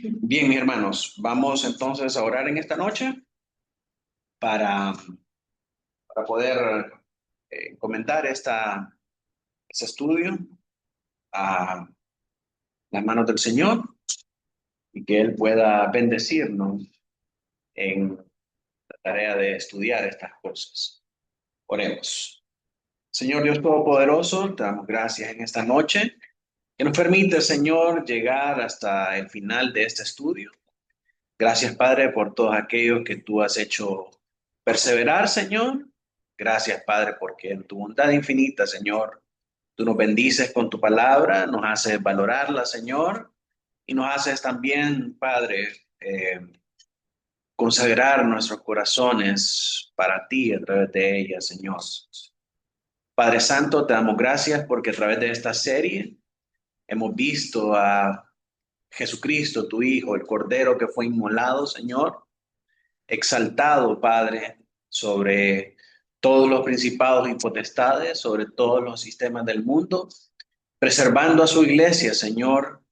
Bien, mis hermanos, vamos entonces a orar en esta noche para, para poder comentar este estudio a las manos del Señor y que Él pueda bendecirnos en la tarea de estudiar estas cosas. Oremos. Señor Dios Todopoderoso, te damos gracias en esta noche que nos permite, Señor, llegar hasta el final de este estudio. Gracias, Padre, por todos aquellos que tú has hecho perseverar, Señor. Gracias, Padre, porque en tu bondad infinita, Señor, tú nos bendices con tu palabra, nos haces valorarla, Señor, y nos haces también, Padre, eh, consagrar nuestros corazones para ti a través de ella, Señor. Padre Santo, te damos gracias porque a través de esta serie hemos visto a Jesucristo, tu Hijo, el Cordero que fue inmolado, Señor, exaltado, Padre, sobre todos los principados y potestades, sobre todos los sistemas del mundo, preservando a su iglesia, Señor,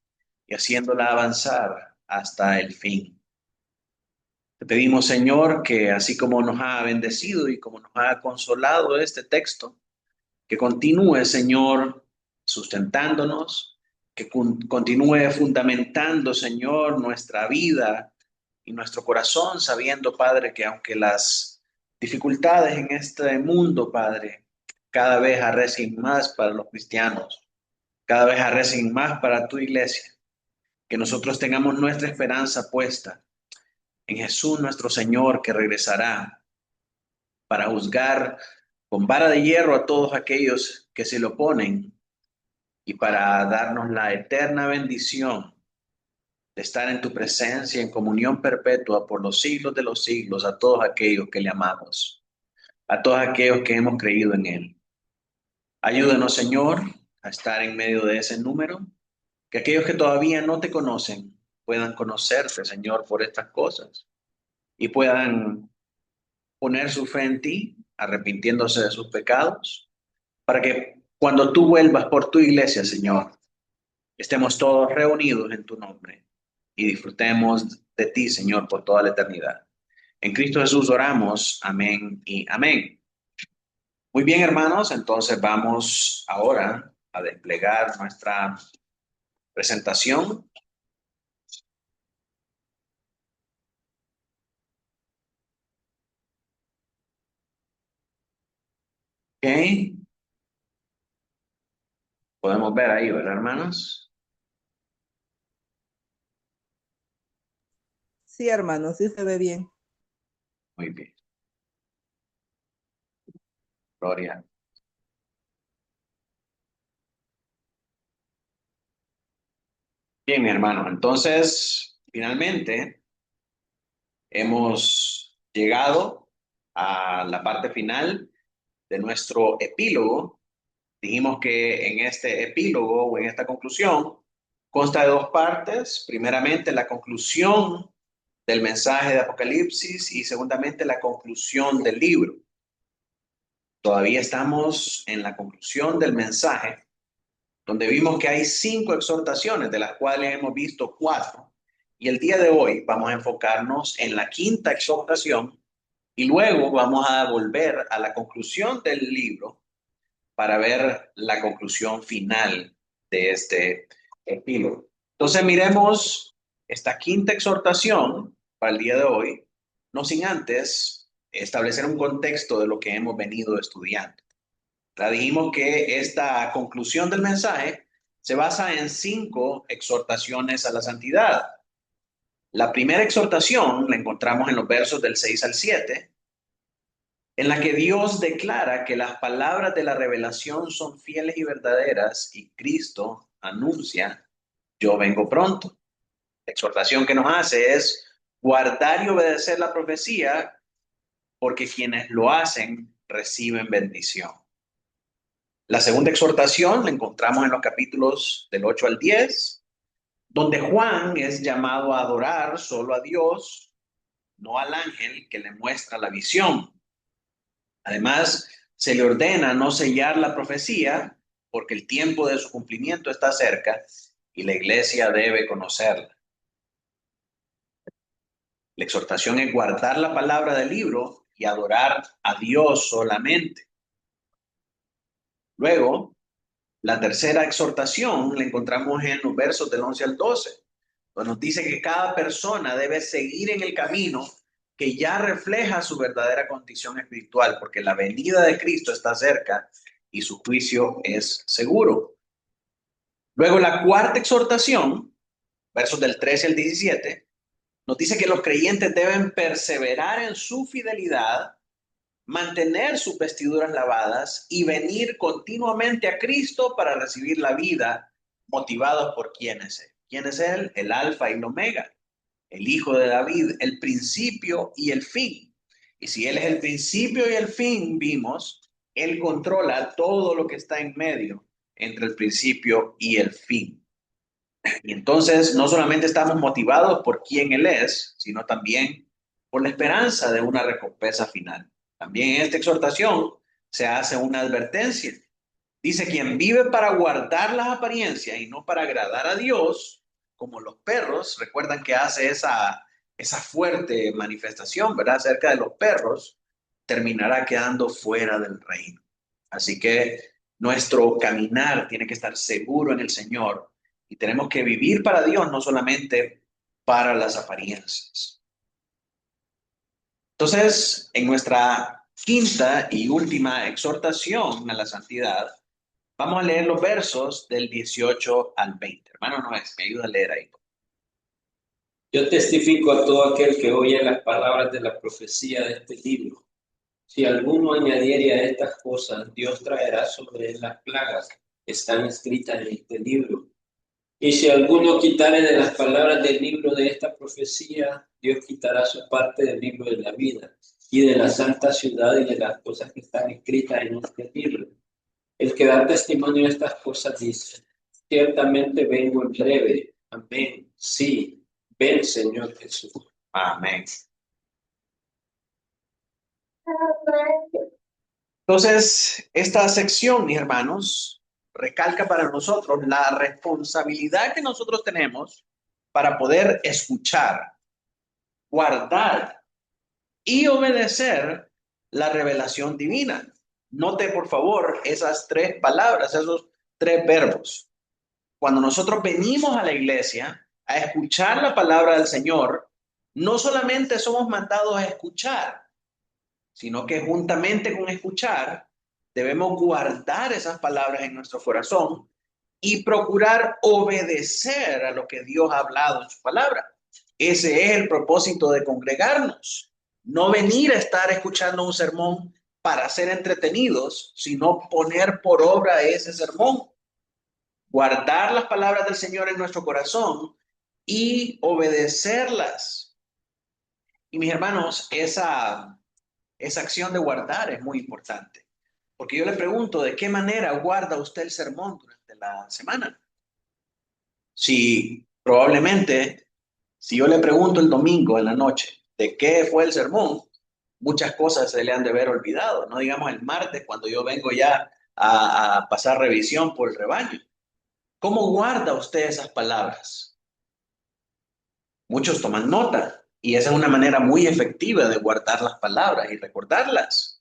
y haciéndola avanzar hasta el fin. Te pedimos, Señor, que así como nos ha bendecido y como nos ha consolado este texto, que continúe, Señor, sustentándonos, que continúe fundamentando, Señor, nuestra vida y nuestro corazón, sabiendo, Padre, que aunque las dificultades en este mundo, Padre, cada vez arrecien más para los cristianos, cada vez arrecien más para tu iglesia, que nosotros tengamos nuestra esperanza puesta en Jesús nuestro Señor, que regresará para juzgar con vara de hierro a todos aquellos que se le oponen y para darnos la eterna bendición de estar en tu presencia en comunión perpetua por los siglos de los siglos a todos aquellos que le amamos, a todos aquellos que hemos creído en Él. Ayúdanos, Señor, a estar en medio de ese número, que aquellos que todavía no te conocen puedan conocerte, Señor, por estas cosas y puedan poner su fe en ti, arrepintiéndose de sus pecados, para que cuando tú vuelvas por tu iglesia, Señor, estemos todos reunidos en tu nombre y disfrutemos de ti, Señor, por toda la eternidad. En Cristo Jesús oramos. Amén y amén. Muy bien, hermanos, entonces vamos ahora a desplegar nuestra presentación. Ok, podemos ver ahí, ¿verdad, hermanos? Sí, hermano, sí se ve bien. Muy bien, Gloria. Bien, mi hermano, entonces, finalmente hemos llegado a la parte final de nuestro epílogo. Dijimos que en este epílogo o en esta conclusión consta de dos partes. Primeramente, la conclusión del mensaje de Apocalipsis y segundamente la conclusión del libro. Todavía estamos en la conclusión del mensaje, donde vimos que hay 5 exhortaciones, de las cuales hemos visto 4. Y el día de hoy vamos a enfocarnos en la quinta exhortación y luego vamos a volver a la conclusión del libro para ver la conclusión final de este epílogo. Entonces miremos esta quinta exhortación para el día de hoy, no sin antes establecer un contexto de lo que hemos venido estudiando. Ya dijimos que esta conclusión del mensaje se basa en 5 exhortaciones a la santidad. La primera exhortación la encontramos en los versos del 6 al 7, en la que Dios declara que las palabras de la revelación son fieles y verdaderas y Cristo anuncia, yo vengo pronto. La exhortación que nos hace es guardar y obedecer la profecía porque quienes lo hacen reciben bendición. La segunda exhortación la encontramos en los capítulos del 8 al 10, donde Juan es llamado a adorar solo a Dios, no al ángel que le muestra la visión. Además, se le ordena no sellar la profecía porque el tiempo de su cumplimiento está cerca y la iglesia debe conocerla. La exhortación es guardar la palabra del libro y adorar a Dios solamente. Luego, la tercera exhortación la encontramos en los versos del 11 al 12, donde nos dice que cada persona debe seguir en el camino que ya refleja su verdadera condición espiritual, porque la venida de Cristo está cerca y su juicio es seguro. Luego, la cuarta exhortación, versos del 13 al 17, nos dice que los creyentes deben perseverar en su fidelidad, mantener sus vestiduras lavadas y venir continuamente a Cristo para recibir la vida, motivados por quién es Él. ¿Quién es Él? El Alfa y el Omega, el Hijo de David, el principio y el fin. Y si Él es el principio y el fin, vimos, Él controla todo lo que está en medio entre el principio y el fin. Y entonces no solamente estamos motivados por quién Él es, sino también por la esperanza de una recompensa final. También en esta exhortación se hace una advertencia. Dice, quien vive para guardar las apariencias y no para agradar a Dios, como los perros, recuerdan que hace esa fuerte manifestación, ¿verdad? Acerca de los perros, terminará quedando fuera del reino. Así que nuestro caminar tiene que estar seguro en el Señor y tenemos que vivir para Dios, no solamente para las apariencias. Entonces, en nuestra quinta y última exhortación a la santidad, vamos a leer los versos del 18 al 20. Hermano Noé, me ayuda a leer ahí. Yo testifico a todo aquel que oye las palabras de la profecía de este libro. Si alguno añadiere a estas cosas, Dios traerá sobre él las plagas que están escritas en este libro. Y si alguno quitare de las palabras del libro de esta profecía, Dios quitará su parte del libro de la vida y de la santa ciudad y de las cosas que están escritas en este libro. El que da testimonio de estas cosas dice, ciertamente vengo en breve. Amén. Sí, ven, Señor Jesús. Amén. Entonces, esta sección, mis hermanos, recalca para nosotros la responsabilidad que nosotros tenemos para poder escuchar, guardar y obedecer la revelación divina. Note, por favor, esas tres palabras, esos tres verbos. Cuando nosotros venimos a la iglesia a escuchar la palabra del Señor, no solamente somos mandados a escuchar, sino que juntamente con escuchar, debemos guardar esas palabras en nuestro corazón y procurar obedecer a lo que Dios ha hablado en su palabra. Ese es el propósito de congregarnos. No venir a estar escuchando un sermón para ser entretenidos, sino poner por obra ese sermón. Guardar las palabras del Señor en nuestro corazón y obedecerlas. Y mis hermanos, esa acción de guardar es muy importante. Porque yo le pregunto, ¿de qué manera guarda usted el sermón durante la semana? Si probablemente, si yo le pregunto el domingo en la noche, ¿de qué fue el sermón? Muchas cosas se le han de haber olvidado. No digamos el martes cuando yo vengo ya a pasar revisión por el rebaño. ¿Cómo guarda usted esas palabras? Muchos toman nota y esa es una manera muy efectiva de guardar las palabras y recordarlas.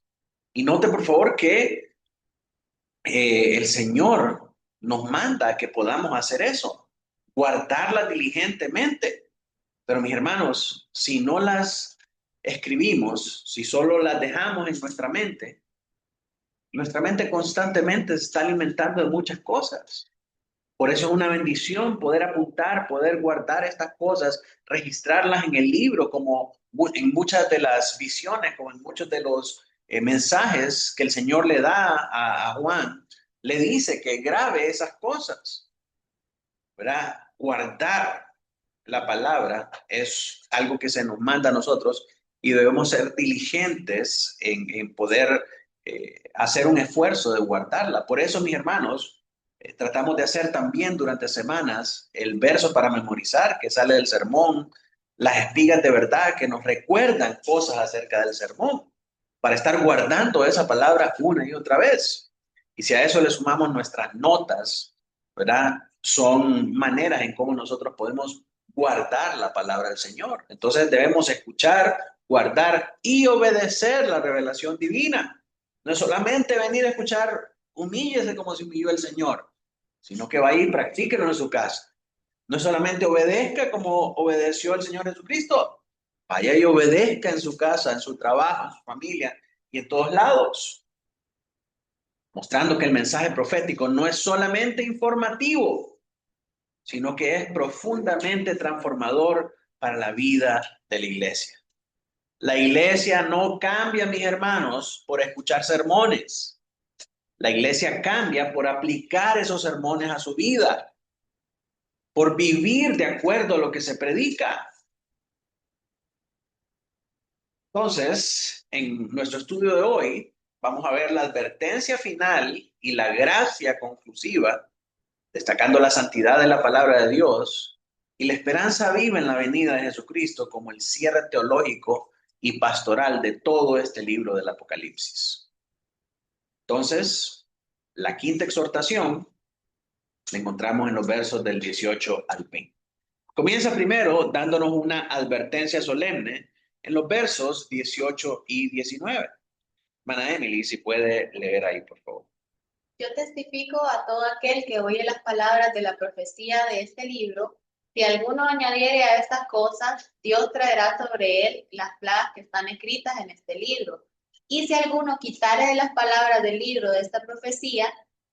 Y note por favor que el Señor nos manda a que podamos hacer eso, guardarlas diligentemente. Pero mis hermanos, si no las escribimos, si solo las dejamos en nuestra mente constantemente se está alimentando de muchas cosas. Por eso es una bendición poder apuntar, poder guardar estas cosas, registrarlas en el libro, como en muchas de las visiones, como en muchos de los mensajes que el Señor le da a Juan. Le dice que grabe esas cosas, ¿verdad? Guardar la palabra es algo que se nos manda a nosotros y debemos ser diligentes en poder hacer un esfuerzo de guardarla. Por eso, mis hermanos, tratamos de hacer también durante semanas el verso para memorizar que sale del sermón, las espigas de verdad que nos recuerdan cosas acerca del sermón, para estar guardando esa palabra una y otra vez. Y si a eso le sumamos nuestras notas, ¿verdad? Son maneras en cómo nosotros podemos guardar la palabra del Señor. Entonces debemos escuchar, guardar y obedecer la revelación divina. No es solamente venir a escuchar, humíllese como se humilló el Señor, sino que vaya y practíquelo en su casa. No solamente obedezca como obedeció el Señor Jesucristo, vaya y obedezca en su casa, en su trabajo, en su familia y en todos lados, mostrando que el mensaje profético no es solamente informativo, sino que es profundamente transformador para la vida de la iglesia. La iglesia no cambia, mis hermanos, por escuchar sermones. La iglesia cambia por aplicar esos sermones a su vida, por vivir de acuerdo a lo que se predica. Entonces, en nuestro estudio de hoy, vamos a ver la advertencia final y la gracia conclusiva, destacando la santidad de la palabra de Dios y la esperanza viva en la venida de Jesucristo como el cierre teológico y pastoral de todo este libro del Apocalipsis. Entonces, la quinta exhortación la encontramos en los versos del 18 al 20. Comienza primero dándonos una advertencia solemne en los versos 18 y 19. Hermana Emily, si puede leer ahí, por favor. Yo testifico a todo aquel que oye las palabras de la profecía de este libro. Si alguno añadiere a estas cosas, Dios traerá sobre él las plagas que están escritas en este libro. Y si alguno quitare de las palabras del libro de esta profecía,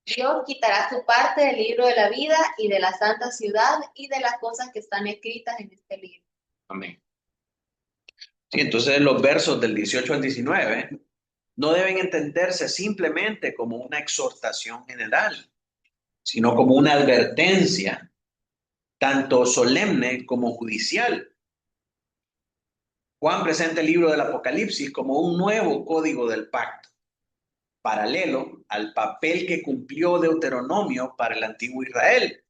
Dios quitará su parte del libro de la vida y de la santa ciudad y de las cosas que están escritas en este libro. Amén. Sí, entonces los versos del 18 al 19 no deben entenderse simplemente como una exhortación general, sino como una advertencia, tanto solemne como judicial. Juan presenta el libro del Apocalipsis como un nuevo código del pacto, paralelo al papel que cumplió Deuteronomio para el antiguo Israel,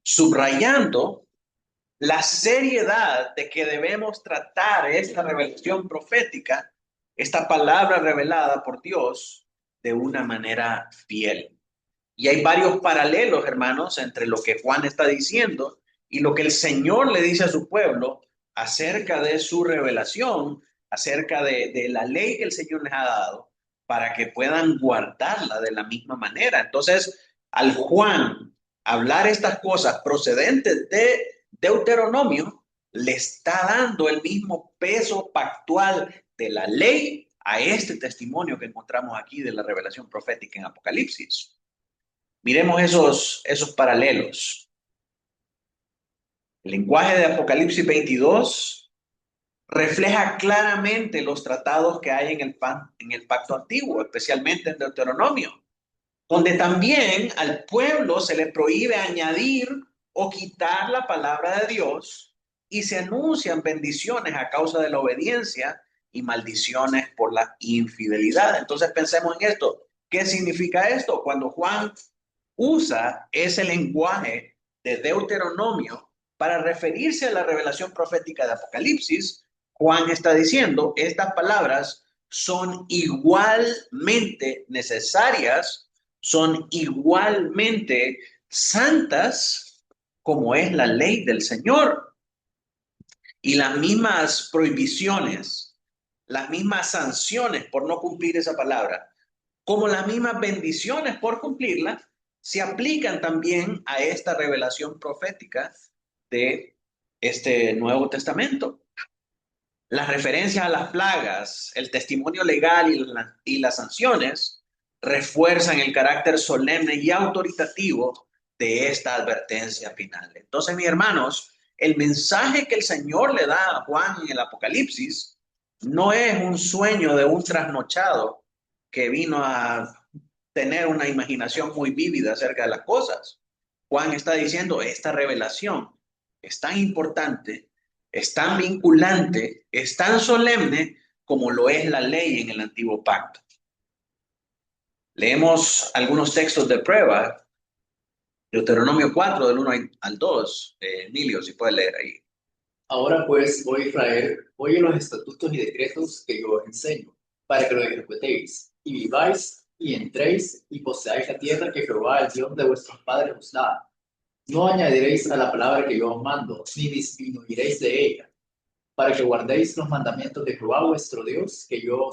subrayando la seriedad de que debemos tratar esta revelación profética, esta palabra revelada por Dios, de una manera fiel. Y hay varios paralelos, hermanos, entre lo que Juan está diciendo y lo que el Señor le dice a su pueblo acerca de su revelación, acerca de la ley que el Señor les ha dado, para que puedan guardarla de la misma manera. Entonces, al Juan hablar estas cosas procedentes de Deuteronomio, le está dando el mismo peso pactual de la ley a este testimonio que encontramos aquí de la revelación profética en Apocalipsis. Miremos esos paralelos. El lenguaje de Apocalipsis 22 refleja claramente los tratados que hay en el pacto antiguo, especialmente en Deuteronomio, donde también al pueblo se le prohíbe añadir o quitar la palabra de Dios y se anuncian bendiciones a causa de la obediencia y maldiciones por la infidelidad. Entonces pensemos en esto. ¿Qué significa esto? Cuando Juan usa ese lenguaje de Deuteronomio para referirse a la revelación profética de Apocalipsis, Juan está diciendo, estas palabras son igualmente necesarias, son igualmente santas como es la ley del Señor. Y las mismas prohibiciones, las mismas sanciones por no cumplir esa palabra, como las mismas bendiciones por cumplirla, se aplican también a esta revelación profética de este Nuevo Testamento. Las referencias a las plagas, el testimonio legal y las sanciones refuerzan el carácter solemne y autoritativo de esta advertencia final. Entonces, mis hermanos, el mensaje que el Señor le da a Juan en el Apocalipsis no es un sueño de un trasnochado que vino a tener una imaginación muy vívida acerca de las cosas. Juan está diciendo, esta revelación es tan importante, es tan vinculante, es tan solemne como lo es la ley en el antiguo pacto. Leemos algunos textos de prueba. Deuteronomio 4, del 1 al 2. Emilio, si puedes leer ahí. Ahora pues, oh Israel, oye los estatutos y decretos que yo os enseño, para que los ejecutéis, y viváis, y entréis, y poseáis la tierra que Jehová, el Dios de vuestros padres, os da. no añadiréis a la palabra que yo os mando, ni disminuiréis de ella, para que guardéis los mandamientos de Jehová vuestro Dios, que yo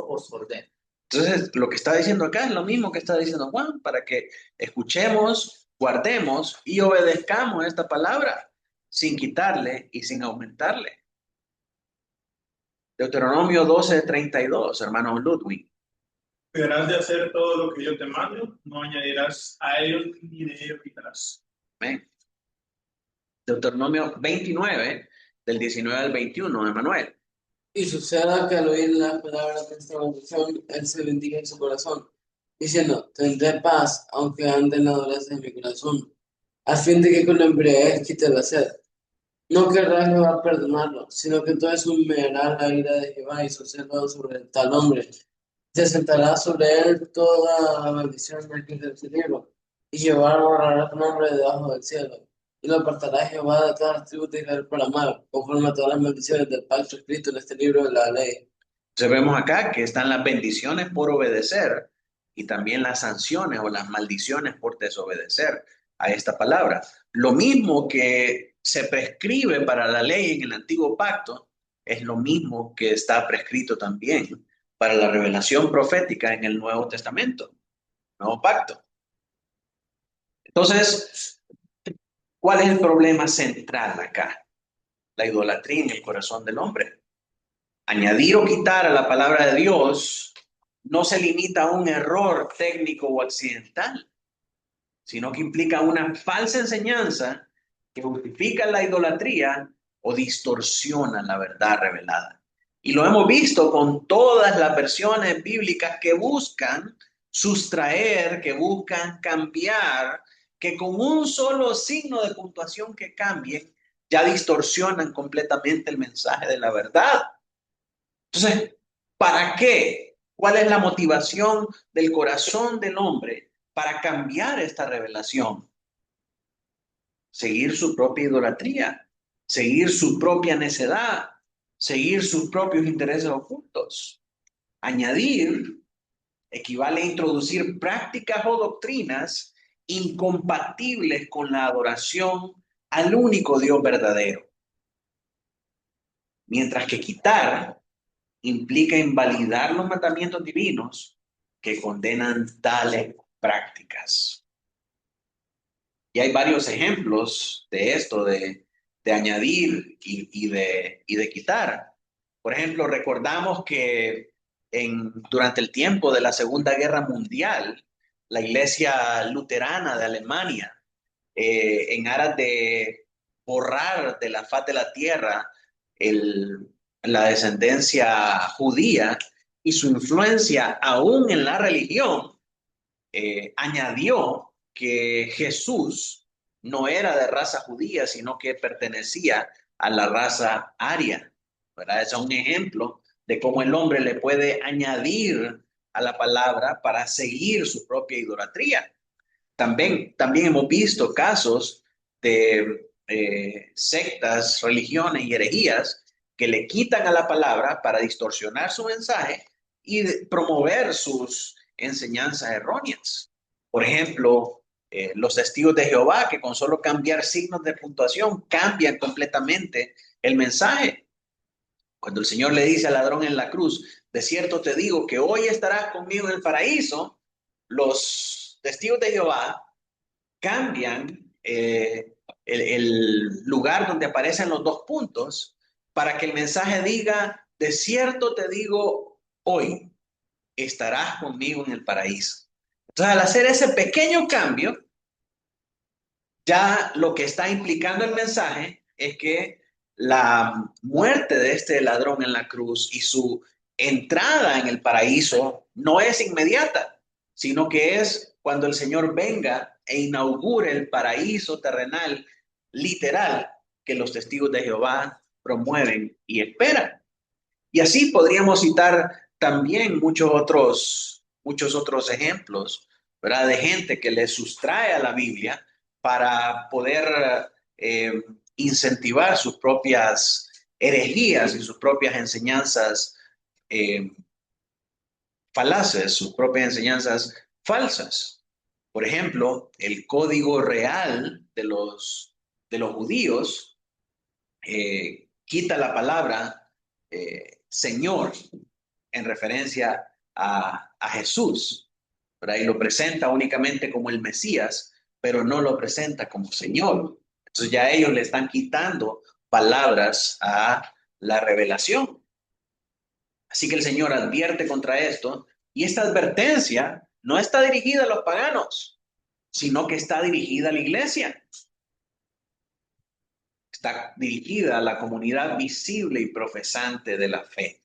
os ordeno. Entonces, lo que está diciendo acá es lo mismo que está diciendo Juan, para que escuchemos, guardemos y obedezcamos esta palabra sin quitarle y sin aumentarle. Deuteronomio 12:32, hermano Ludwig. Cuidarás de hacer todo lo que yo te mando, no añadirás a ellos ni de ellos quitarás. Amén. Deuteronomio 29, del 19 al 21, Emanuel. Y suceda que al oír las palabras de esta bendición, él se bendiga en su corazón, diciendo, tendré paz, aunque ande en la dureza de mi corazón, a fin de que con la embriaguez quite la sed. No querrá Jehová perdonarlo, sino que entonces humeará la ira de Jehová y su celo sobre tal hombre. Se sentará sobre él toda la maldición del que se libro, y Jehová borrará su nombre debajo del cielo. Y lo apartará Jehová de todas las tribus de Israel para mal, conforme a todas las maldiciones del pacto escrito en este libro de la ley. Entonces vemos acá que están las bendiciones por obedecer y también las sanciones o las maldiciones por desobedecer a esta palabra. Lo mismo que se prescribe para la ley en el antiguo pacto es lo mismo que está prescrito también para la revelación profética en el Nuevo Testamento, Nuevo Pacto. Entonces, ¿cuál es el problema central acá? La idolatría en el corazón del hombre. Añadir o quitar a la palabra de Dios no se limita a un error técnico o accidental, sino que implica una falsa enseñanza que justifica la idolatría o distorsiona la verdad revelada. Y lo hemos visto con todas las versiones bíblicas que buscan sustraer, que buscan cambiar, que con un solo signo de puntuación que cambien, ya distorsionan completamente el mensaje de la verdad. Entonces, ¿para qué? ¿Cuál es la motivación del corazón del hombre para cambiar esta revelación? Seguir su propia idolatría, seguir su propia necedad, seguir sus propios intereses ocultos. Añadir equivale a introducir prácticas o doctrinas incompatibles con la adoración al único Dios verdadero. Mientras que quitar implica invalidar los mandamientos divinos que condenan tales prácticas. Y hay varios ejemplos de esto, de añadir y de quitar. Por ejemplo, recordamos que durante el tiempo de la Segunda Guerra Mundial, la Iglesia Luterana de Alemania, en aras de borrar de la faz de la tierra la descendencia judía y su influencia aún en la religión, añadió que Jesús no era de raza judía, sino que pertenecía a la raza aria, ¿verdad? Ese es un ejemplo de cómo el hombre le puede añadir a la palabra para seguir su propia idolatría. También hemos visto casos de sectas, religiones y herejías que le quitan a la palabra para distorsionar su mensaje y promover sus enseñanzas erróneas. Por ejemplo, los testigos de Jehová, que con solo cambiar signos de puntuación cambian completamente el mensaje. Cuando el Señor le dice al ladrón en la cruz, de cierto te digo que hoy estarás conmigo en el paraíso, los testigos de Jehová cambian el lugar donde aparecen los dos puntos para que el mensaje diga, de cierto te digo, hoy estarás conmigo en el paraíso. Entonces, al hacer ese pequeño cambio, ya lo que está implicando el mensaje es que la muerte de este ladrón en la cruz y su entrada en el paraíso no es inmediata, sino que es cuando el Señor venga e inaugure el paraíso terrenal literal que los testigos de Jehová promueven y esperan. Y así podríamos citar también muchos otros ejemplos, ¿verdad? De gente que le sustrae a la Biblia para poder incentivar sus propias herejías y sus propias enseñanzas falaces, sus propias enseñanzas falsas. Por ejemplo, el código real de los judíos quita la palabra Señor en referencia a Jesús, ¿verdad? Y lo presenta únicamente como el Mesías, pero no lo presenta como Señor. Entonces ya ellos le están quitando palabras a la revelación. Así que el Señor advierte contra esto, y esta advertencia no está dirigida a los paganos, sino que está dirigida a la iglesia. Está dirigida a la comunidad visible y profesante de la fe.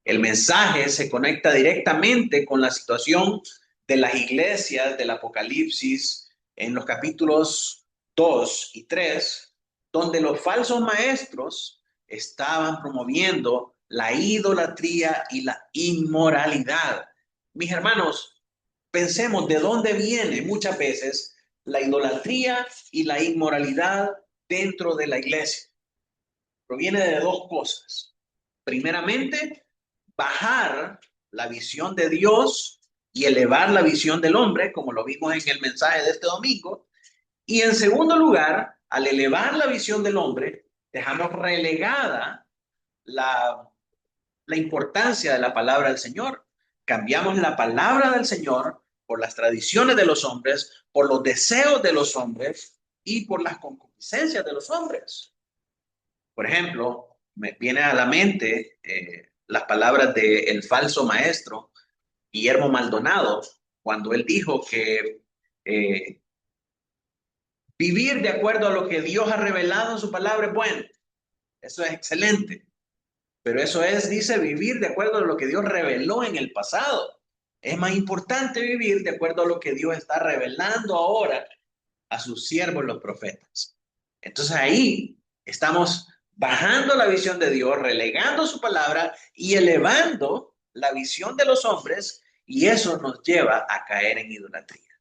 El mensaje se conecta directamente con la situación de las iglesias del Apocalipsis en los capítulos 2 y 3, donde los falsos maestros estaban promoviendo la idolatría y la inmoralidad. Mis hermanos, pensemos de dónde viene muchas veces la idolatría y la inmoralidad dentro de la iglesia. Proviene de dos cosas. Primeramente, bajar la visión de Dios y elevar la visión del hombre, como lo vimos en el mensaje de este domingo. Y en segundo lugar, al elevar la visión del hombre, dejamos relegada la importancia de la palabra del Señor. Cambiamos la palabra del Señor por las tradiciones de los hombres, por los deseos de los hombres y por las concupiscencias de los hombres. Por ejemplo, me viene a la mente las palabras del falso maestro Guillermo Maldonado, cuando él dijo que vivir de acuerdo a lo que Dios ha revelado en su palabra es bueno. Eso es excelente. Pero eso es, dice, vivir de acuerdo a lo que Dios reveló en el pasado. Es más importante vivir de acuerdo a lo que Dios está revelando ahora a sus siervos, los profetas. Entonces ahí estamos bajando la visión de Dios, relegando su palabra y elevando la visión de los hombres, y eso nos lleva a caer en idolatría.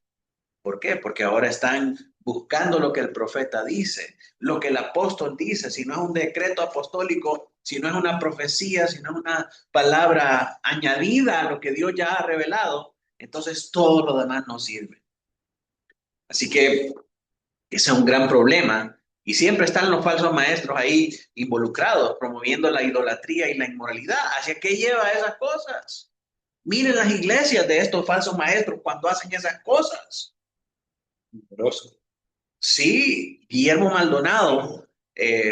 ¿Por qué? Porque ahora están buscando lo que el profeta dice, lo que el apóstol dice. Si no es un decreto apostólico, si no es una profecía, si no es una palabra añadida a lo que Dios ya ha revelado, entonces todo lo demás no sirve. Así que ese es un gran problema, y siempre están los falsos maestros ahí involucrados, promoviendo la idolatría y la inmoralidad. ¿Hacia qué lleva esas cosas? Miren las iglesias de estos falsos maestros cuando hacen esas cosas. Sí, Guillermo Maldonado,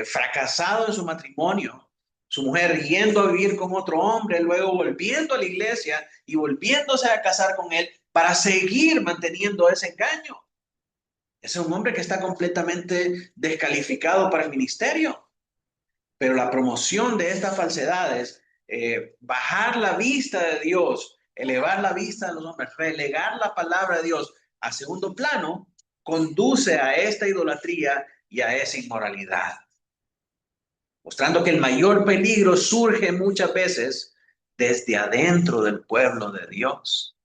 fracasado en su matrimonio, su mujer yendo a vivir con otro hombre, luego volviendo a la iglesia y volviéndose a casar con él para seguir manteniendo ese engaño. Ese es un hombre que está completamente descalificado para el ministerio. Pero la promoción de estas falsedades, bajar la vista de Dios, elevar la vista de los hombres, relegar la palabra de Dios a segundo plano, conduce a esta idolatría y a esa inmoralidad. Mostrando que el mayor peligro surge muchas veces desde adentro del pueblo de Dios.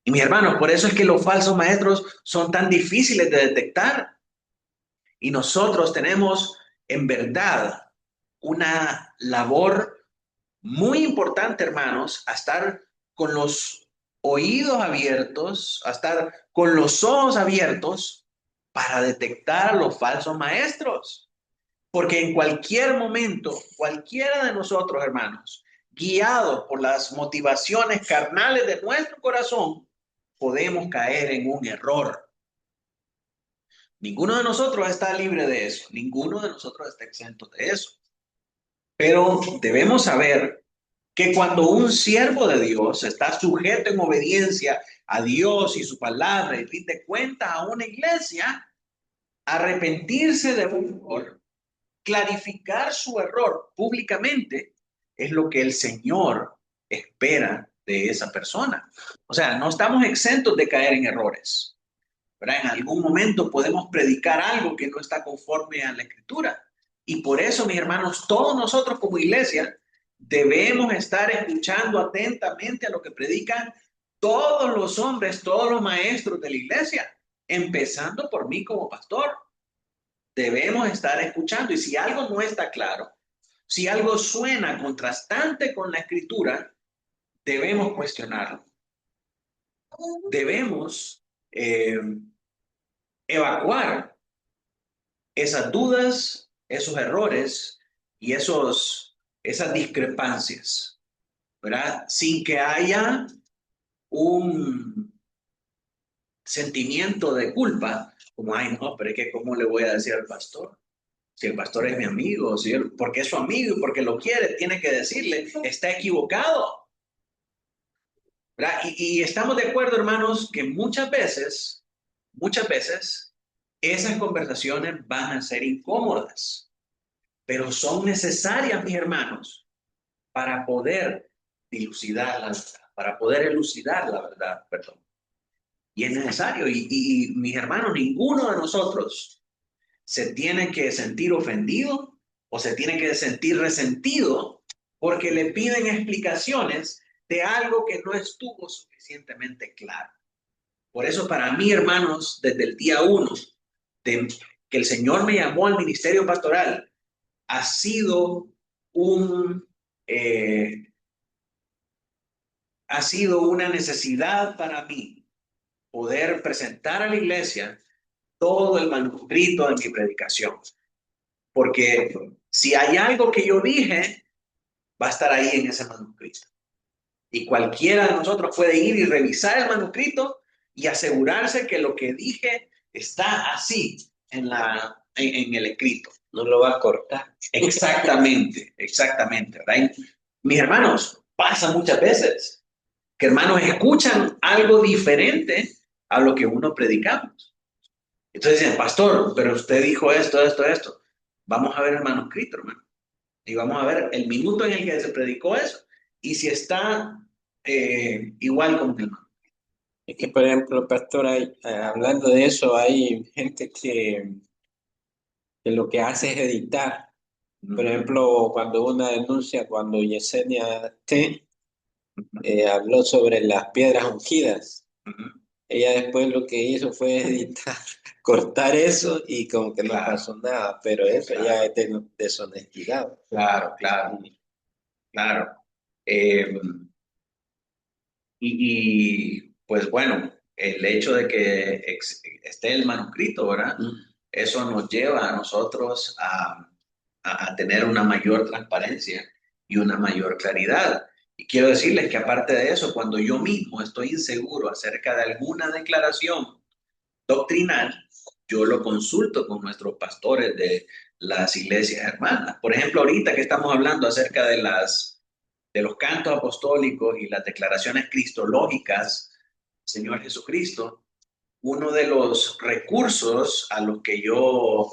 Y mis hermanos, por eso es que los falsos maestros son tan difíciles de detectar. Y nosotros tenemos en verdad una labor muy importante, hermanos, a estar con los oídos abiertos, a estar con los ojos abiertos para detectar a los falsos maestros. Porque en cualquier momento, cualquiera de nosotros, hermanos, guiados por las motivaciones carnales de nuestro corazón, podemos caer en un error. Ninguno de nosotros está libre de eso. Ninguno de nosotros está exento de eso. Pero debemos saber que cuando un siervo de Dios está sujeto en obediencia a Dios y su palabra y rinde cuentas a una iglesia, arrepentirse de un error, clarificar su error públicamente, es lo que el Señor espera de esa persona. O sea, no estamos exentos de caer en errores, ¿verdad? En algún momento podemos predicar algo que no está conforme a la Escritura. Y por eso, mis hermanos, todos nosotros como iglesia debemos estar escuchando atentamente a lo que predican todos los hombres, todos los maestros de la iglesia, empezando por mí como pastor. Debemos estar escuchando, y si algo no está claro, si algo suena contrastante con la Escritura, debemos cuestionarlo. Debemos eh, evacuar esas dudas, esos errores y esas discrepancias, ¿verdad? Sin que haya un sentimiento de culpa, como, ay, no, pero es que ¿cómo le voy a decir al pastor? Si el pastor es mi amigo, porque es su amigo y porque lo quiere, tiene que decirle, está equivocado, ¿verdad? Y estamos de acuerdo, hermanos, que muchas veces, esas conversaciones van a ser incómodas, pero son necesarias, mis hermanos, para poder dilucidar la verdad, para poder elucidar la verdad, perdón. Y es necesario, y mis hermanos, ninguno de nosotros se tiene que sentir ofendido o se tiene que sentir resentido porque le piden explicaciones de algo que no estuvo suficientemente claro. Por eso para mí, hermanos, desde el día 1 de que el Señor me llamó al ministerio pastoral, ha sido ha sido una necesidad para mí poder presentar a la iglesia todo el manuscrito de mi predicación. Porque si hay algo que yo dije, va a estar ahí en ese manuscrito. Y cualquiera de nosotros puede ir y revisar el manuscrito y asegurarse que lo que dije está así en el escrito. No lo va a cortar. Exactamente, ¿verdad? Y, mis hermanos, pasa muchas veces que hermanos escuchan algo diferente a lo que uno predicamos. Entonces dicen, pastor, pero usted dijo esto. Vamos a ver el manuscrito, hermano. Y vamos a ver el minuto en el que se predicó eso. Y si está igual con el manuscrito. Es que, por ejemplo, pastor, hablando de eso, hay gente que lo que hace es editar. Por ejemplo, cuando una denuncia, cuando Yesenia T. Habló sobre las piedras ungidas. Ella después lo que hizo fue editar, cortar eso y como que no pasó nada, pero eso ya es deshonestidad. Claro. Pues bueno, el hecho de que esté el manuscrito, ¿verdad? Eso nos lleva a nosotros a tener una mayor transparencia y una mayor claridad. Y quiero decirles que aparte de eso, cuando yo mismo estoy inseguro acerca de alguna declaración doctrinal, yo lo consulto con nuestros pastores de las iglesias hermanas. Por ejemplo, ahorita que estamos hablando acerca de los cantos apostólicos y las declaraciones cristológicas del Señor Jesucristo, uno de los recursos en los que yo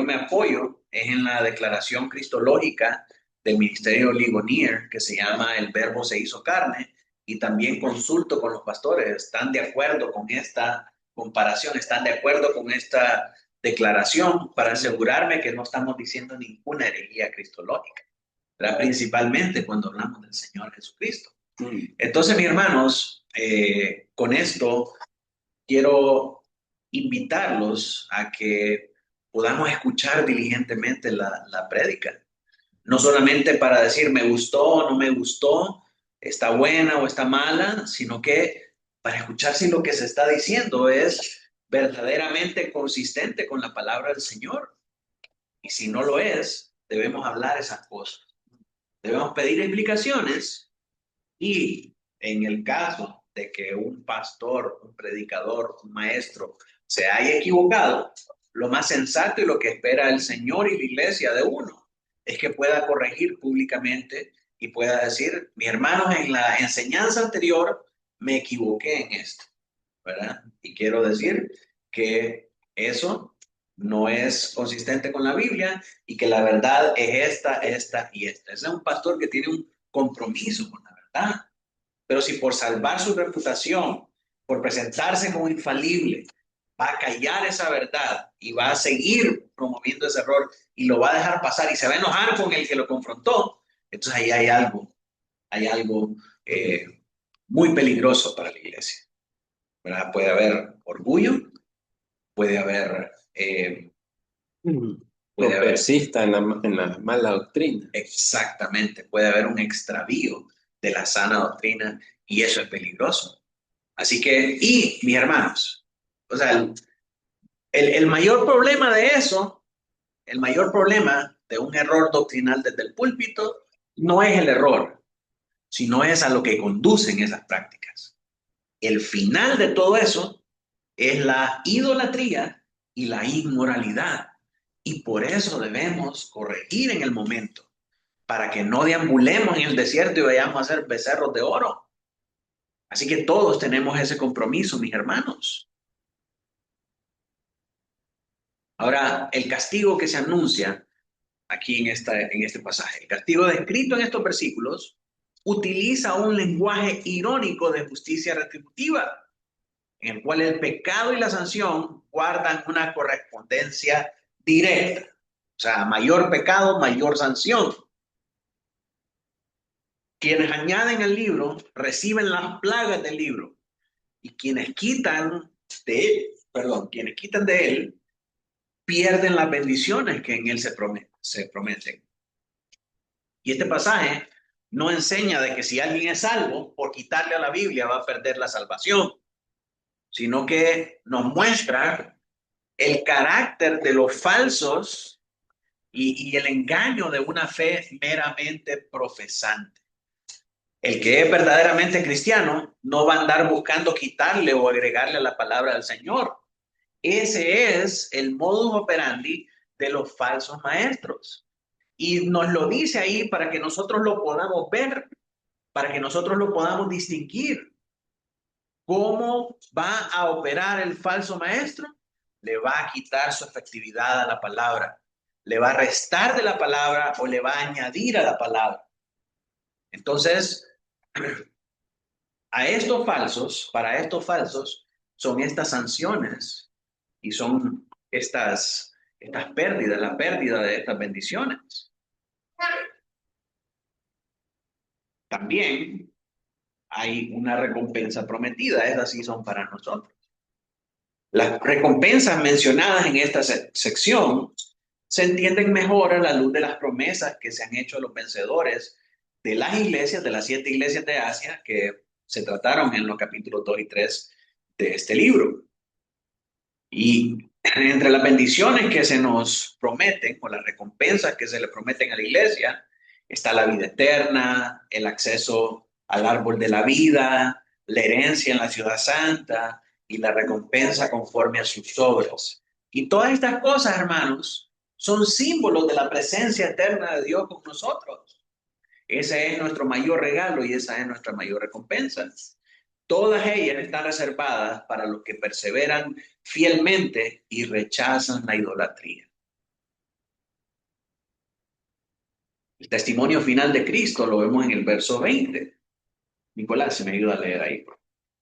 me apoyo es en la declaración cristológica del ministerio Ligonier, que se llama El Verbo se hizo carne, y también consulto con los pastores, ¿están de acuerdo con esta comparación? ¿Están de acuerdo con esta declaración? Para asegurarme que no estamos diciendo ninguna herejía cristológica, ¿verdad? Principalmente cuando hablamos del Señor Jesucristo. Entonces, mis hermanos, con esto quiero invitarlos a que podamos escuchar diligentemente la prédica. No solamente para decir me gustó o no me gustó, está buena o está mala, sino que para escuchar si lo que se está diciendo es verdaderamente consistente con la palabra del Señor. Y si no lo es, debemos hablar esas cosas. Debemos pedir explicaciones y en el caso de que un pastor, un predicador, un maestro se haya equivocado, lo más sensato y lo que espera el Señor y la iglesia de uno es que pueda corregir públicamente y pueda decir, mis hermanos, en la enseñanza anterior me equivoqué en esto, ¿verdad? Y quiero decir que eso no es consistente con la Biblia y que la verdad es esta y esta. Ese es un pastor que tiene un compromiso con la verdad. Pero si por salvar su reputación, por presentarse como infalible, va a callar esa verdad y va a seguir promoviendo ese error y lo va a dejar pasar y se va a enojar con el que lo confrontó, entonces ahí hay algo muy peligroso para la iglesia, ¿verdad? Puede haber orgullo, puede haber... persista en la mala doctrina. Exactamente, puede haber un extravío de la sana doctrina y eso es peligroso. Así que, y mis hermanos, o sea, el mayor problema de eso, el mayor problema de un error doctrinal desde el púlpito, no es el error, sino es a lo que conducen esas prácticas. El final de todo eso es la idolatría y la inmoralidad. Y por eso debemos corregir en el momento, para que no deambulemos en el desierto y vayamos a ser becerros de oro. Así que todos tenemos ese compromiso, mis hermanos. Ahora, el castigo que se anuncia aquí en este pasaje, el castigo descrito en estos versículos, utiliza un lenguaje irónico de justicia retributiva, en el cual el pecado y la sanción guardan una correspondencia directa. O sea, mayor pecado, mayor sanción. Quienes añaden el libro reciben las plagas del libro, y quienes quitan de él pierden las bendiciones que en él se prometen. Y este pasaje no enseña de que si alguien es salvo, por quitarle a la Biblia va a perder la salvación, sino que nos muestra el carácter de los falsos y el engaño de una fe meramente profesante. El que es verdaderamente cristiano no va a andar buscando quitarle o agregarle a la palabra del Señor. Ese es el modus operandi de los falsos maestros. Y nos lo dice ahí para que nosotros lo podamos ver, para que nosotros lo podamos distinguir. ¿Cómo va a operar el falso maestro? Le va a quitar su efectividad a la palabra, le va a restar de la palabra o le va a añadir a la palabra. Entonces, para estos falsos, son estas sanciones y son estas pérdidas, la pérdida de estas bendiciones. También hay una recompensa prometida, esas sí son para nosotros. Las recompensas mencionadas en esta sección se entienden mejor a la luz de las promesas que se han hecho a los vencedores de las iglesias, de las 7 iglesias de Asia, que se trataron en los capítulos 2 y 3 de este libro. Y entre las bendiciones que se nos prometen, o las recompensas que se le prometen a la iglesia, está la vida eterna, el acceso al árbol de la vida, la herencia en la ciudad santa y la recompensa conforme a sus obras. Y todas estas cosas, hermanos, son símbolos de la presencia eterna de Dios con nosotros. Ese es nuestro mayor regalo y esa es nuestra mayor recompensa. Todas ellas están reservadas para los que perseveran fielmente y rechazan la idolatría. El testimonio final de Cristo lo vemos en el verso 20. Nicolás, si me ayuda a leer ahí.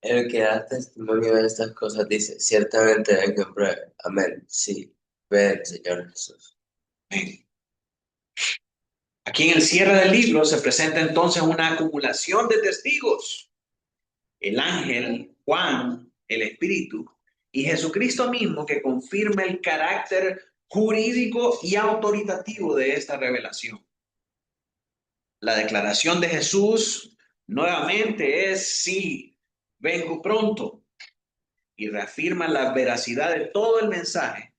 El que da testimonio de estas cosas dice, ciertamente hay que pruebe. Amén. Sí, ven, Señor Jesús. Amén. Aquí en el cierre del libro se presenta entonces una acumulación de testigos. El ángel, Juan, el Espíritu y Jesucristo mismo, que confirma el carácter jurídico y autoritativo de esta revelación. La declaración de Jesús nuevamente es sí, vengo pronto, y reafirma la veracidad de todo el mensaje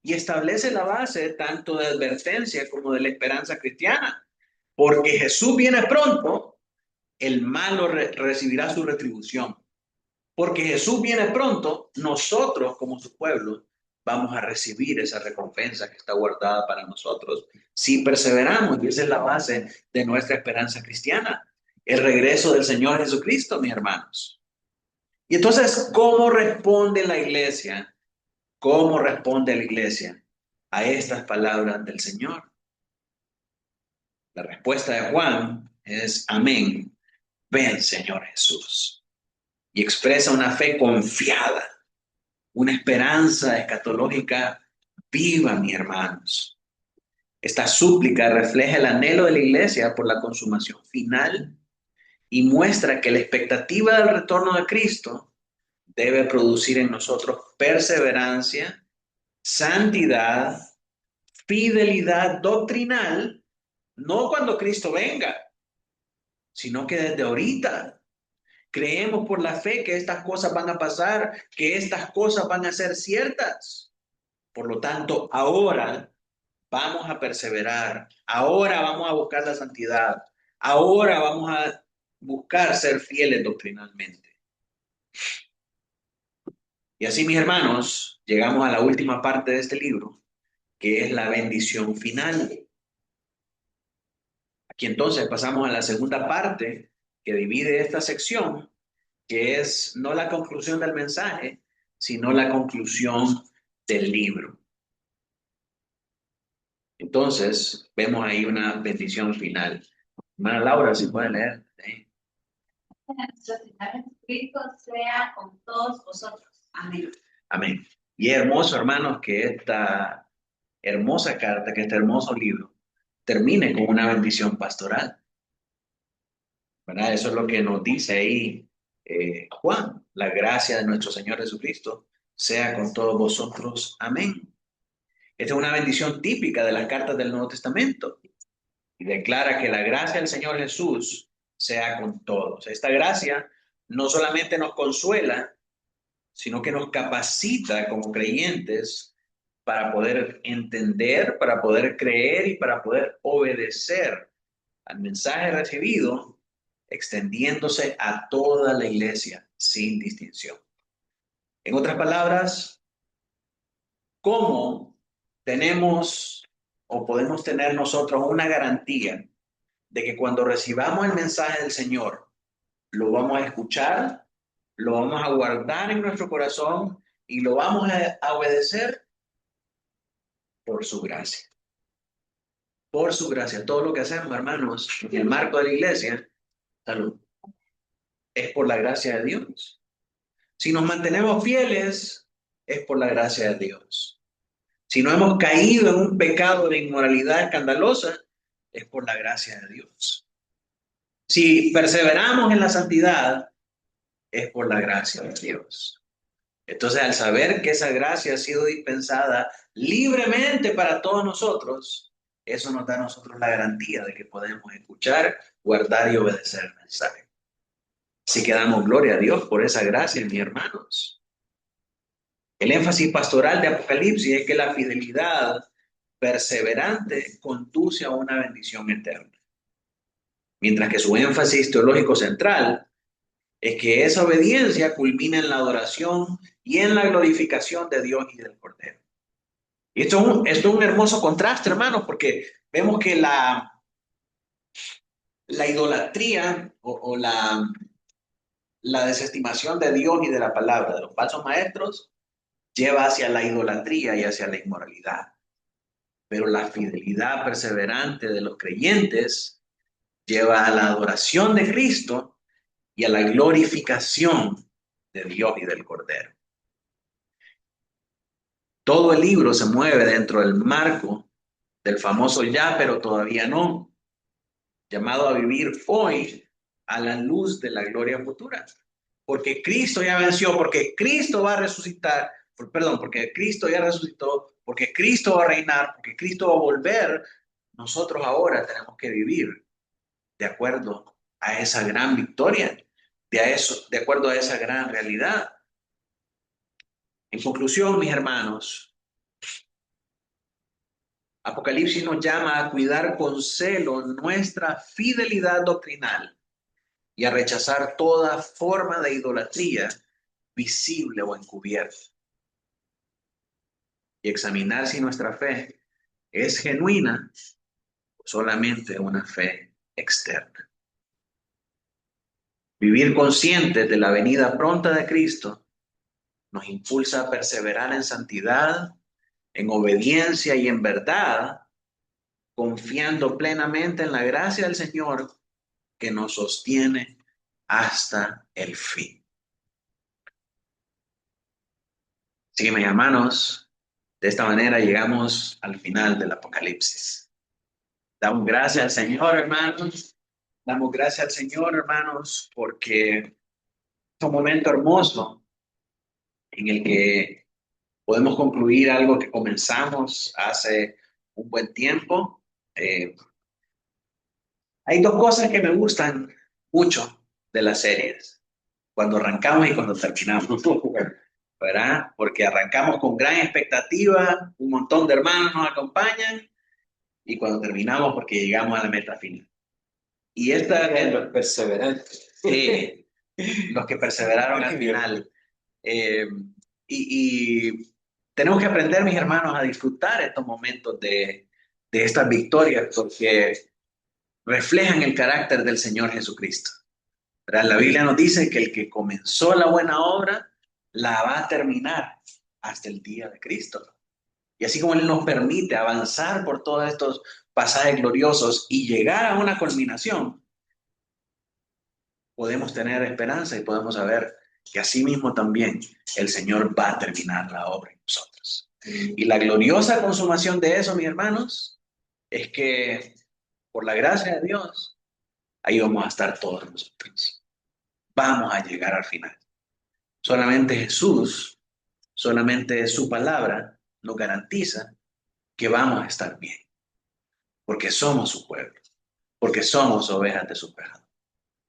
y establece la base tanto de advertencia como de la esperanza cristiana, porque Jesús viene pronto, el malo recibirá su retribución. Porque Jesús viene pronto, nosotros como su pueblo vamos a recibir esa recompensa que está guardada para nosotros si perseveramos, y esa es la base de nuestra esperanza cristiana, el regreso del Señor Jesucristo, mis hermanos. Y entonces, ¿cómo responde la iglesia? ¿Cómo responde la iglesia a estas palabras del Señor? La respuesta de Juan es amén. Ven, Señor Jesús. Y expresa una fe confiada, una esperanza escatológica viva, mis hermanos. Esta súplica refleja el anhelo de la iglesia por la consumación final y muestra que la expectativa del retorno de Cristo debe producir en nosotros perseverancia, santidad, fidelidad doctrinal, no cuando Cristo venga, sino que desde ahorita. Creemos por la fe que estas cosas van a pasar, que estas cosas van a ser ciertas. Por lo tanto, ahora vamos a perseverar, ahora vamos a buscar la santidad, ahora vamos a buscar ser fieles doctrinalmente. Y así, mis hermanos, llegamos a la última parte de este libro, que es la bendición final. Aquí entonces pasamos a la segunda parte que divide esta sección, que es no la conclusión del mensaje, sino la conclusión del libro. Entonces, vemos ahí una bendición final. Hermana Laura, si puede leer. ¿Sí? Nuestro Señor Jesucristo sea con todos vosotros. Amén. Amén. Y es hermoso, hermanos, que esta hermosa carta, que este hermoso libro, termine con una bendición pastoral. ¿Verdad? Eso es lo que nos dice ahí Juan. La gracia de nuestro Señor Jesucristo sea con todos vosotros. Amén. Esta es una bendición típica de las cartas del Nuevo Testamento. Y declara que la gracia del Señor Jesús sea con todos. Esta gracia no solamente nos consuela, sino que nos capacita como creyentes para poder entender, para poder creer y para poder obedecer al mensaje recibido, extendiéndose a toda la iglesia sin distinción. En otras palabras, ¿cómo tenemos o podemos tener nosotros una garantía de que cuando recibamos el mensaje del Señor, lo vamos a escuchar, lo vamos a guardar en nuestro corazón y lo vamos a obedecer? Por su gracia? Por su gracia. Todo lo que hacemos, hermanos, en el marco de la iglesia, salud, es por la gracia de Dios. Si nos mantenemos fieles, es por la gracia de Dios. Si no hemos caído en un pecado de inmoralidad escandalosa, es por la gracia de Dios. Si perseveramos en la santidad, es por la gracia de Dios. Entonces, al saber que esa gracia ha sido dispensada libremente para todos nosotros, eso nos da a nosotros la garantía de que podemos escuchar, guardar y obedecer el mensaje. Así que damos gloria a Dios por esa gracia, mis hermanos. El énfasis pastoral de Apocalipsis es que la fidelidad perseverante conduce a una bendición eterna. Mientras que su énfasis teológico central es que esa obediencia culmina en la adoración y en la glorificación de Dios y del Cordero. Y esto es un hermoso contraste, hermanos, porque vemos que la idolatría o la desestimación de Dios y de la palabra de los falsos maestros lleva hacia la idolatría y hacia la inmoralidad. Pero la fidelidad perseverante de los creyentes lleva a la adoración de Cristo y a la glorificación de Dios y del Cordero. Todo el libro se mueve dentro del marco del famoso ya, pero todavía no, llamado a vivir hoy a la luz de la gloria futura. Porque Cristo ya venció, porque Cristo va a resucitar, porque Cristo ya resucitó, porque Cristo va a reinar, porque Cristo va a volver. Nosotros ahora tenemos que vivir de acuerdo a esa gran victoria, de acuerdo a esa gran realidad. En conclusión, mis hermanos, Apocalipsis nos llama a cuidar con celo nuestra fidelidad doctrinal y a rechazar toda forma de idolatría visible o encubierta. Y examinar si nuestra fe es genuina o solamente una fe externa. Vivir conscientes de la venida pronta de Cristo nos impulsa a perseverar en santidad, en obediencia y en verdad, confiando plenamente en la gracia del Señor que nos sostiene hasta el fin. Así que, mis hermanos, de esta manera llegamos al final del Apocalipsis. Damos gracias al Señor, hermanos. Damos gracias al Señor, hermanos, porque es un momento hermoso en el que podemos concluir algo que comenzamos hace un buen tiempo. Hay dos cosas que me gustan mucho de las series. cuando arrancamos y cuando terminamos, ¿verdad? Porque arrancamos con gran expectativa, un montón de hermanos nos acompañan, y cuando terminamos porque llegamos a la meta final. Y esta es Los perseverantes. Sí, los que perseveraron al final. Y tenemos que aprender, mis hermanos, a disfrutar estos momentos de estas victorias, porque reflejan el carácter del Señor Jesucristo. ¿Verdad? La Biblia nos dice que el que comenzó la buena obra la va a terminar hasta el día de Cristo. Y así como Él nos permite avanzar por todos estos pasajes gloriosos y llegar a una culminación, podemos tener esperanza y podemos saber que así mismo también el Señor va a terminar la obra en nosotros. Y la gloriosa consumación de eso, mis hermanos, es que por la gracia de Dios, ahí vamos a estar todos nosotros. Vamos a llegar al final. Solamente Jesús, solamente su palabra nos garantiza que vamos a estar bien. Porque somos su pueblo, porque somos ovejas de su prado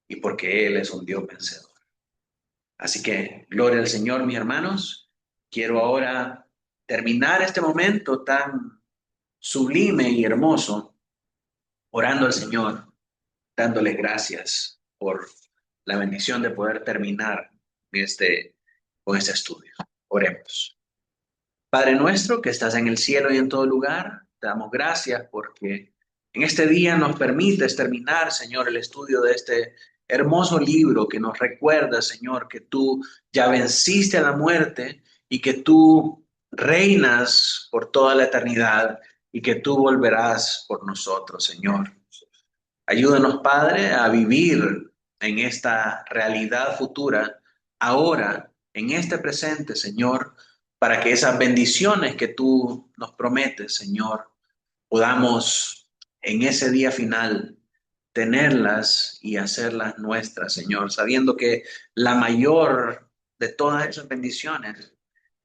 y porque Él es un Dios vencedor. Así que, gloria al Señor, mis hermanos. Quiero ahora terminar este momento tan sublime y hermoso, orando al Señor, dándole gracias por la bendición de poder terminar con este estudio. Oremos. Padre nuestro que estás en el cielo y en todo lugar, te damos gracias porque en este día nos permites terminar, Señor, el estudio de este hermoso libro que nos recuerda, Señor, que tú ya venciste a la muerte y que tú reinas por toda la eternidad y que tú volverás por nosotros, Señor. Ayúdanos, Padre, a vivir en esta realidad futura, ahora, en este presente, Señor, para que esas bendiciones que tú nos prometes, Señor, podamos en ese día final tenerlas y hacerlas nuestras, Señor, sabiendo que la mayor de todas esas bendiciones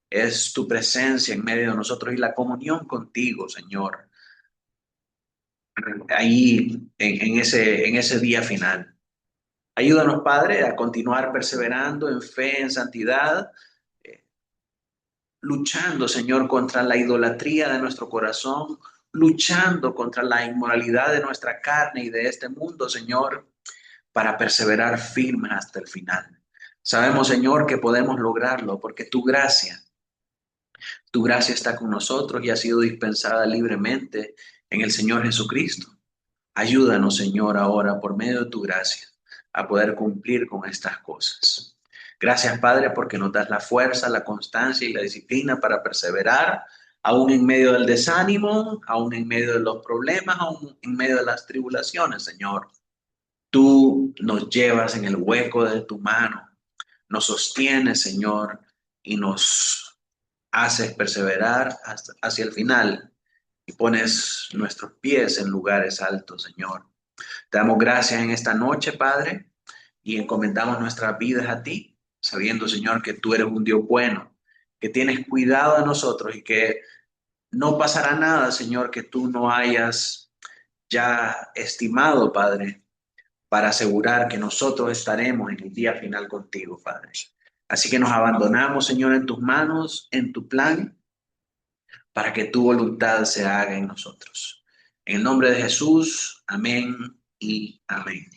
es tu presencia en medio de nosotros y la comunión contigo, Señor, ahí en ese día final. Ayúdanos, Padre, a continuar perseverando en fe, en santidad, luchando, Señor, contra la idolatría de nuestro corazón, luchando contra la inmoralidad de nuestra carne y de este mundo, Señor, para perseverar firmes hasta el final. Sabemos, Señor, que podemos lograrlo porque tu gracia está con nosotros y ha sido dispensada libremente en el Señor Jesucristo. Ayúdanos, Señor, ahora por medio de tu gracia a poder cumplir con estas cosas. Gracias, Padre, porque nos das la fuerza, la constancia y la disciplina para perseverar, aún en medio del desánimo, aún en medio de los problemas, aún en medio de las tribulaciones, Señor. Tú nos llevas en el hueco de tu mano, nos sostienes, Señor, y nos haces perseverar hacia el final y pones nuestros pies en lugares altos, Señor. Te damos gracias en esta noche, Padre, y encomendamos nuestras vidas a ti, sabiendo, Señor, que tú eres un Dios bueno, que tienes cuidado de nosotros y que no pasará nada, Señor, que tú no hayas ya estimado, Padre, para asegurar que nosotros estaremos en el día final contigo, Padre. Así que nos abandonamos, Señor, en tus manos, en tu plan, para que tu voluntad se haga en nosotros. En el nombre de Jesús, amén y amén.